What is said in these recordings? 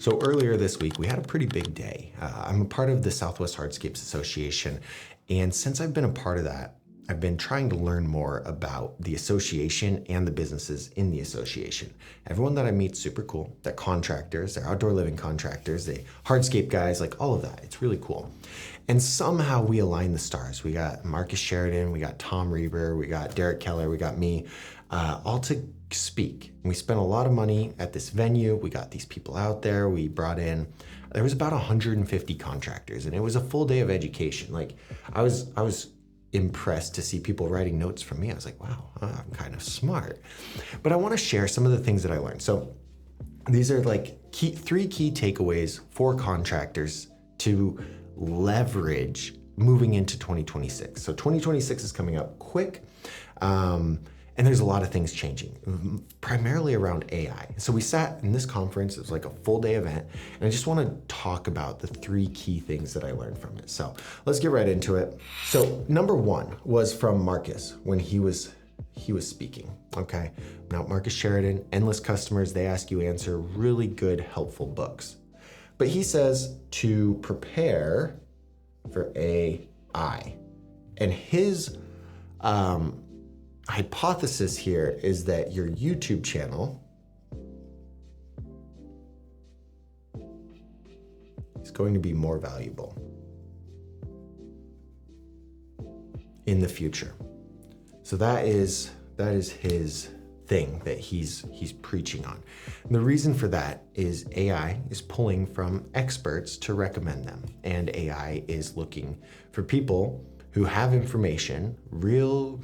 So earlier this week, we had a pretty big day. I'm a part of the Southwest Hardscapes Association, and since I've been a part of that, I've been trying to learn more about the association and the businesses in the association. Everyone that I meet's super cool. They're contractors, they're outdoor living contractors, they hardscape guys, like all of that. It's really cool. And somehow we align the stars. We got Marcus Sheridan, we got Tom Reber, we got Derek Keller, we got me, all to speak. We spent a lot of money at this venue. We got these people out there. We brought in, there was about 150 contractors, and it was a full day of education. Like I was impressed to see people writing notes from me. I was like, wow, I'm kind of smart. But I want to share some of the things that I learned. So these are like three key takeaways for contractors to leverage moving into 2026. So 2026 is coming up quick. And there's a lot of things changing, primarily around AI. So we sat in this conference, it was like a full day event, and I just want to talk about the three key things that I learned from it. So let's get right into it. So number one was from Marcus when he was speaking, okay? Now, Marcus Sheridan, Endless Customers, They Ask You Answer, really good, helpful books. But he says to prepare for AI. And his hypothesis here is that your YouTube channel is going to be more valuable in the future. So that is his thing that he's preaching on. And the reason for that is AI is pulling from experts to recommend them, and AI is looking for people who have information, real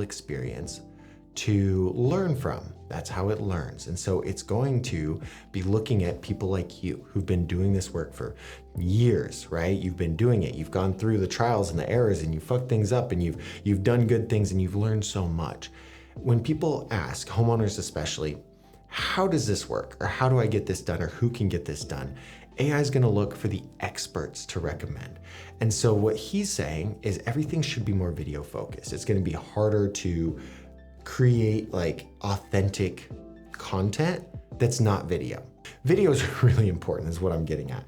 experience to learn from. That's how it learns. And so it's going to be looking at people like you who've been doing this work for years, right? You've been doing it. You've gone through the trials and the errors, and you fucked things up, and you've done good things, and you've learned so much. When people ask, homeowners especially, how does this work? Or how do I get this done? Or who can get this done? AI is going to look for the experts to recommend. And so what he's saying is everything should be more video focused. It's going to be harder to create like authentic content that's not video. Videos are really important is what I'm getting at.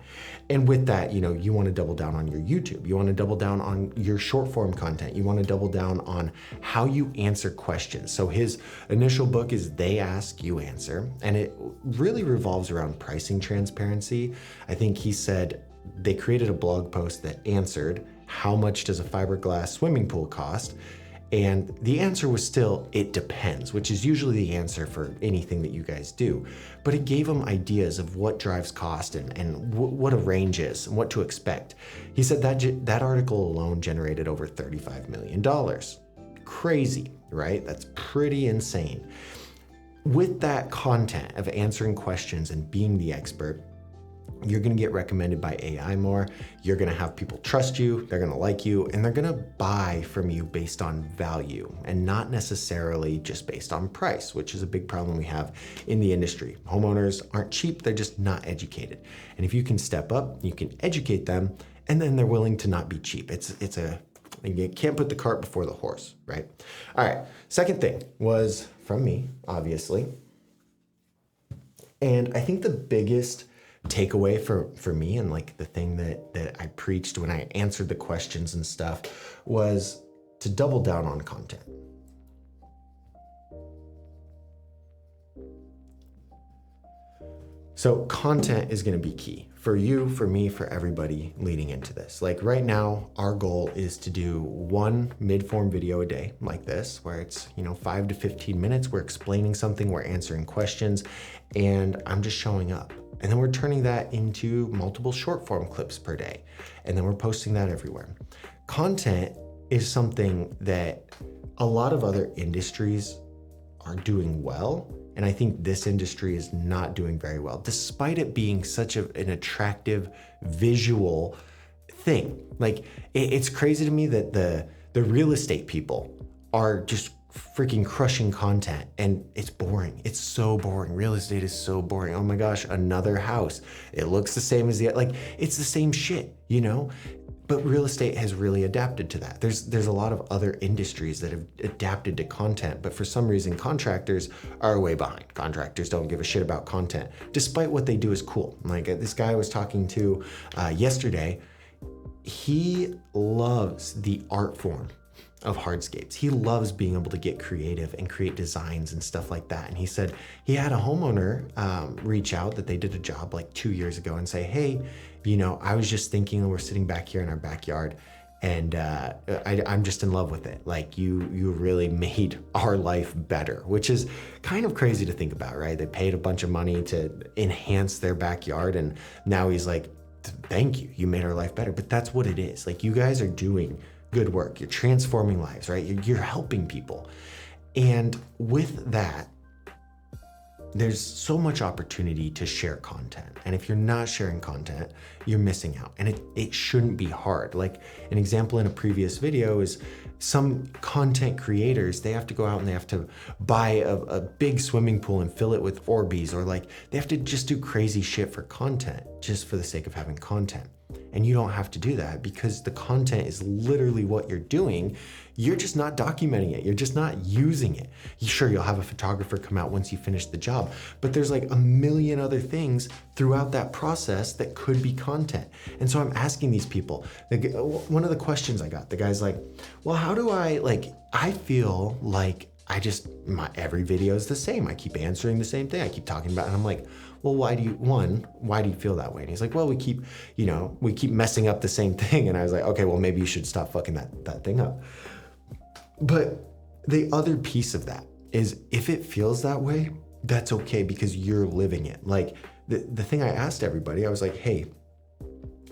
And with that, you want to double down on your YouTube. You want to double down on your short form content. You want to double down on how you answer questions. So his initial book is They Ask You Answer, and it really revolves around pricing transparency. I think he said they created a blog post that answered, how much does a fiberglass swimming pool cost? And the answer was still, it depends, which is usually the answer for anything that you guys do. But it gave them ideas of what drives cost and what a range is and what to expect. He said that article alone generated over $35 million. Crazy, right? That's pretty insane. With that content of answering questions and being the expert, you're going to get recommended by AI more. You're going to have people trust you, they're going to like you, and they're going to buy from you based on value and not necessarily just based on price, which is a big problem we have in the industry. Homeowners aren't cheap, they're just not educated. And if you can step up, you can educate them, and then they're willing to not be cheap. You can't put the cart before the horse, right? All right, second thing was from me, obviously. And I think the biggest takeaway for me, and like the thing that I preached when I answered the questions and stuff, was to double down on content. So content is going to be key for you, for me, for everybody leading into this. Like right now, our goal is to do one mid-form video a day like this, where it's 5 to 15 minutes. We're explaining something, we're answering questions, and I'm just showing up. And then we're turning that into multiple short form clips per day. And then we're posting that everywhere. Content is something that a lot of other industries are doing well. And I think this industry is not doing very well, despite it being such an attractive visual thing. Like it's crazy to me that the real estate people are just freaking crushing content, and it's boring. It's so boring. Real estate is so boring. Oh my gosh, another house. It looks the same as it's the same shit, But real estate has really adapted to that. There's a lot of other industries that have adapted to content, but for some reason, contractors are way behind. Contractors don't give a shit about content, despite what they do is cool. Like this guy I was talking to yesterday, he loves the art form of hardscapes. He loves being able to get creative and create designs and stuff like that. And he said he had a homeowner reach out that they did a job like 2 years ago and say, hey, I was just thinking, we're sitting back here in our backyard and I'm just in love with it. Like you really made our life better, which is kind of crazy to think about, right? They paid a bunch of money to enhance their backyard. And now he's like, thank you, you made our life better. But that's what it is. Like you guys are doing good work. You're transforming lives, right? You're helping people. And with that, there's so much opportunity to share content. And if you're not sharing content, you're missing out. And it shouldn't be hard. Like an example in a previous video is some content creators, they have to go out and they have to buy a big swimming pool and fill it with Orbeez, or like they have to just do crazy shit for content just for the sake of having content. And you don't have to do that because the content is literally what you're doing. You're just not documenting it. You're just not using it. Sure, you'll have a photographer come out once you finish the job, but there's like a million other things throughout that process that could be content. And so I'm asking these people, one of the questions I got, the guy's like, well, how do I feel like every video is the same. I keep answering the same thing. I keep talking about it. And I'm like, well, why do you feel that way? And he's like, well, we keep messing up the same thing. And I was like, okay, well, maybe you should stop fucking that thing up. But the other piece of that is if it feels that way, that's okay because you're living it. Like the thing I asked everybody, I was like, hey,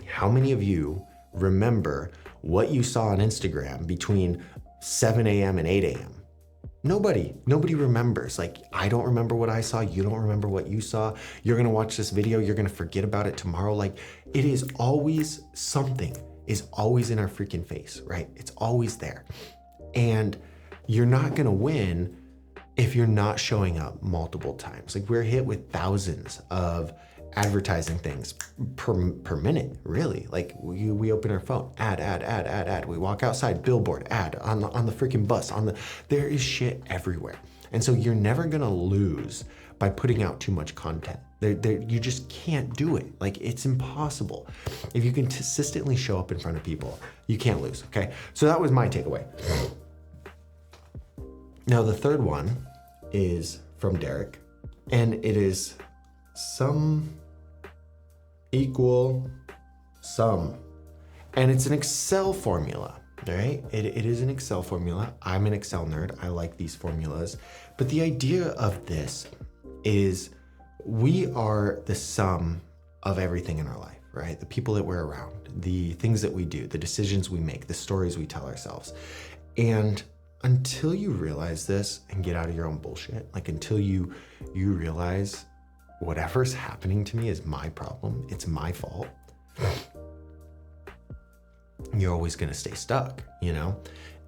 how many of you remember what you saw on Instagram between 7 a.m. and 8 a.m.? Nobody remembers. Like, I don't remember what I saw. You don't remember what you saw. You're going to watch this video. You're going to forget about it tomorrow. Like, it is always something is always in our freaking face, right? It's always there. And you're not going to win if you're not showing up multiple times. Like, we're hit with thousands of advertising things per minute, really. Like we open our phone, ad. We walk outside, billboard, ad on the freaking bus, there is shit everywhere. And so you're never gonna lose by putting out too much content. You just can't do it. Like it's impossible. If you can consistently show up in front of people, you can't lose, okay? So that was my takeaway. Now the third one is from Derek, and it is sum equal sum. And it's an Excel formula, all right? It is an Excel formula. I'm an Excel nerd. I like these formulas. But the idea of this is we are the sum of everything in our life, right? The people that we're around, the things that we do, the decisions we make, the stories we tell ourselves. And until you realize this and get out of your own bullshit, like until you realize whatever's happening to me is my problem, it's my fault, you're always going to stay stuck,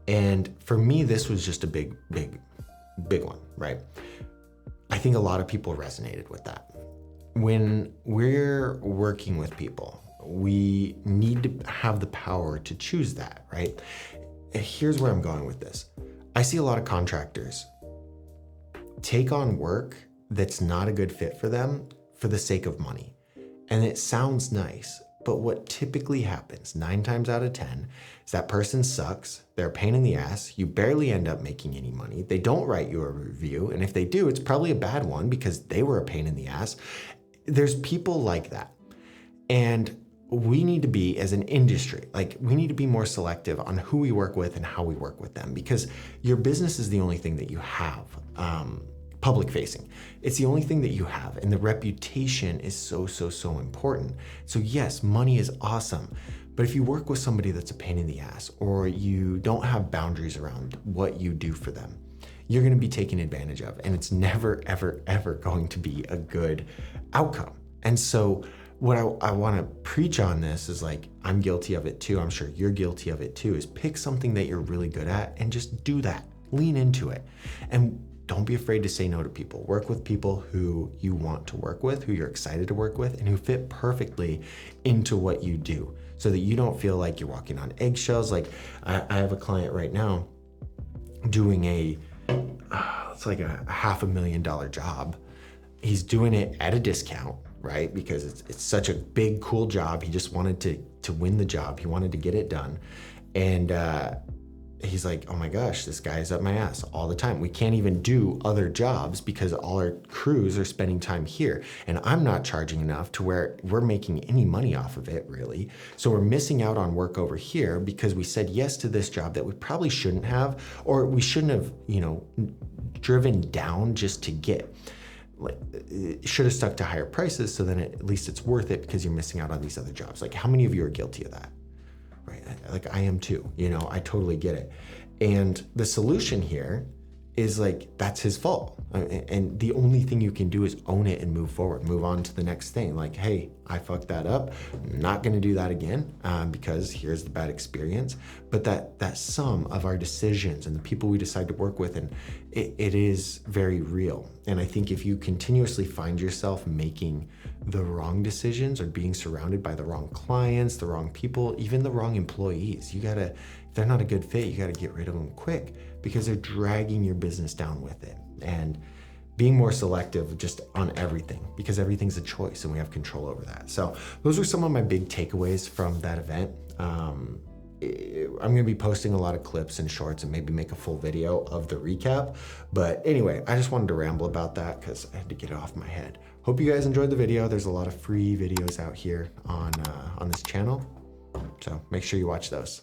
And for me, this was just a big one, right? I think a lot of people resonated with that. When we're working with people, we need to have the power to choose that, right? Here's where I'm going with this. I see a lot of contractors take on work that's not a good fit for them for the sake of money. And it sounds nice, but what typically happens 9 times out of 10 is that person sucks, they're a pain in the ass, you barely end up making any money, they don't write you a review, and if they do, it's probably a bad one because they were a pain in the ass. There's people like that. And we need to be, as an industry, we need to be more selective on who we work with and how we work with them, because your business is the only thing that you have. Public facing. It's the only thing that you have, and the reputation is so important. So yes, money is awesome, but if you work with somebody that's a pain in the ass, or you don't have boundaries around what you do for them, you're going to be taken advantage of, and it's never, ever going to be a good outcome. And so what I want to preach on this is I'm guilty of it too. I'm sure you're guilty of it too, is pick something that you're really good at and just do that. Lean into it. And don't be afraid to say no to people. Work with people who you want to work with, who you're excited to work with, and who fit perfectly into what you do, so that you don't feel like you're walking on eggshells. Like I have a client right now doing it's like a $500,000 job. He's doing it at a discount, right? Because it's such a big, cool job. He just wanted to win the job. He wanted to get it done. And he's like, oh my gosh, this guy is up my ass all the time. We can't even do other jobs because all our crews are spending time here. And I'm not charging enough to where we're making any money off of it, really. So we're missing out on work over here because we said yes to this job that we probably shouldn't have, or we shouldn't have, driven down just to get. Like, it should have stuck to higher prices, so then at least it's worth it because you're missing out on these other jobs. Like, how many of you are guilty of that? Right? Like, I am too, I totally get it. And the solution here is like, that's his fault. And the only thing you can do is own it and move forward, move on to the next thing. Like, hey, I fucked that up. I'm not going to do that again because here's the bad experience. But that sum of our decisions and the people we decide to work with, and it is very real. And I think if you continuously find yourself making the wrong decisions or being surrounded by the wrong clients, the wrong people, even the wrong employees, if they're not a good fit, you got to get rid of them quick because they're dragging your business down with it. And being more selective just on everything, because everything's a choice and we have control over that. So those are some of my big takeaways from that event. I'm going to be posting a lot of clips and shorts and maybe make a full video of the recap. But anyway, I just wanted to ramble about that because I had to get it off my head. Hope you guys enjoyed the video. There's a lot of free videos out here on this channel, so make sure you watch those.